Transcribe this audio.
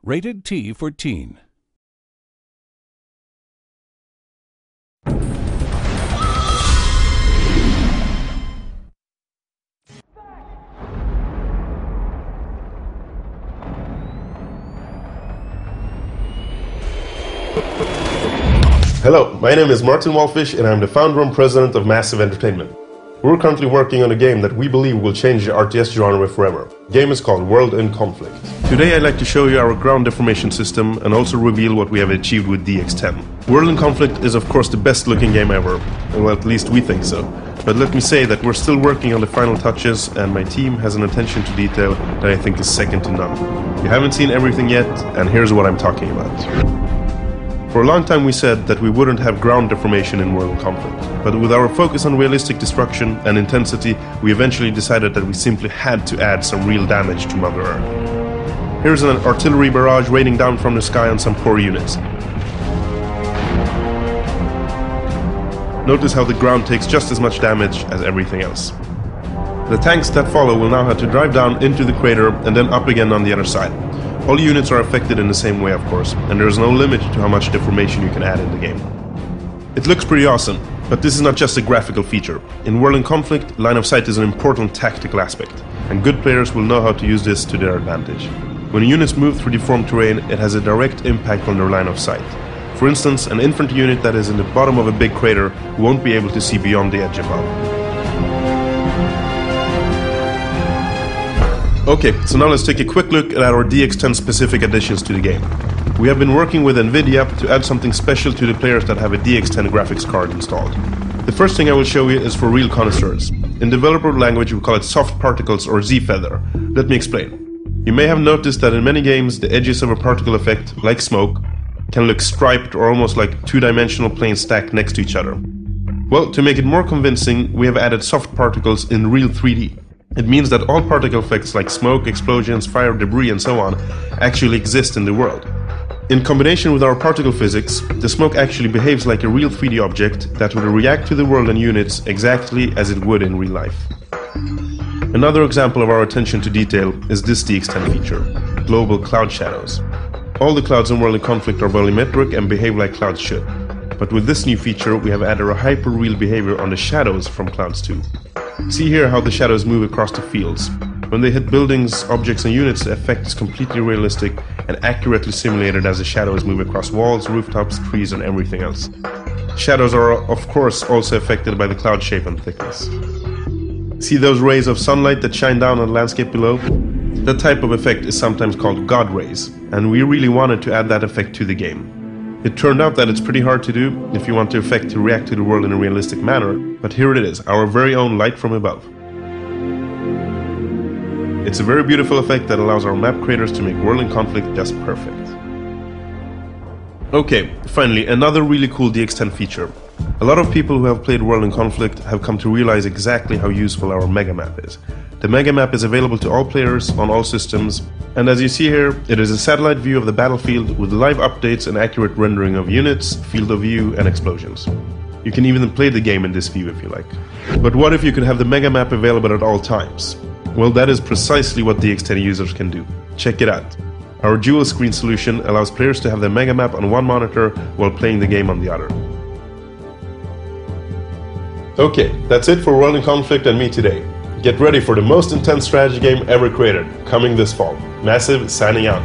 Rated T for Teen. Hello, my name is Martin Wallfish and I'm the founder and president of Massive Entertainment. We're currently working on a game that we believe will change the RTS genre forever. The game is called WORLDIN CONFLICT. Today I'd like to show you our ground deformation system and also reveal what we have achieved with DX10. WORLDIN CONFLICT is of course the best looking game ever, well at least we think so. But let me say that we're still working on the final touches and my team has an attention to detail that I think is second to none. You haven't seen everything yet and here's what I'm talking about. For a long time we said that we wouldn't have ground deformation in WORLDIN CONFLICT, but with our focus on realistic destruction and intensity, we eventually decided that we simply had to add some real damage to Mother Earth. Here's an artillery barrage raining down from the sky on some poor units. Notice how the ground takes just as much damage as everything else. The tanks that follow will now have to drive down into the crater and then up again on the other side. All units are affected in the same way, of course, and there is no limit to how much deformation you can add in the game. It looks pretty awesome, but this is not just a graphical feature. In WORLDIN CONFLICT, line of sight is an important tactical aspect, and good players will know how to use this to their advantage. When units move through deformed terrain, it has a direct impact on their line of sight. For instance, an infantry unit that is in the bottom of a big crater won't be able to see beyond the edge above. Okay, so now let's take a quick look at our DX10 specific additions to the game. We have been working with NVIDIA to add something special to the players that have a DX10 graphics card installed. The first thing I will show you is for real connoisseurs. In developer language we call it soft particles or Z-feather. Let me explain. You may have noticed that in many games the edges of a particle effect, like smoke, can look striped or almost like two-dimensional planes stacked next to each other. Well, to make it more convincing, we have added soft particles in real 3D. It means that all particle effects like smoke, explosions, fire, debris and so on actually exist in the world. In combination with our particle physics, the smoke actually behaves like a real 3D object that will react to the world and units exactly as it would in real life. Another example of our attention to detail is this DX10 feature, global cloud shadows. All the clouds in WORLDIN CONFLICT are volumetric and behave like clouds should. But with this new feature we have added a hyper-real behavior on the shadows from clouds too. See here how the shadows move across the fields. When they hit buildings, objects and units, the effect is completely realistic and accurately simulated as the shadows move across walls, rooftops, trees and everything else. Shadows are of course also affected by the cloud shape and thickness. See those rays of sunlight that shine down on the landscape below? That type of effect is sometimes called God rays, and we really wanted to add that effect to the game. It turned out that it's pretty hard to do if you want the effect to react to the world in a realistic manner, but here it is, our very own light from above. It's a very beautiful effect that allows our map creators to make WORLDIN CONFLICT just perfect. Okay, finally, another really cool DX10 feature. A lot of people who have played WORLDIN CONFLICT have come to realize exactly how useful our mega map is. The mega map is available to all players on all systems, and as you see here, it is a satellite view of the battlefield with live updates and accurate rendering of units, field of view and explosions. You can even play the game in this view if you like. But what if you could have the mega map available at all times? Well, that is precisely what DX10 users can do. Check it out. Our dual screen solution allows players to have the mega map on one monitor while playing the game on the other. Okay, that's it for WORLDIN CONFLICT and me today. Get ready for the most intense strategy game ever created, coming this fall. Massive signing out.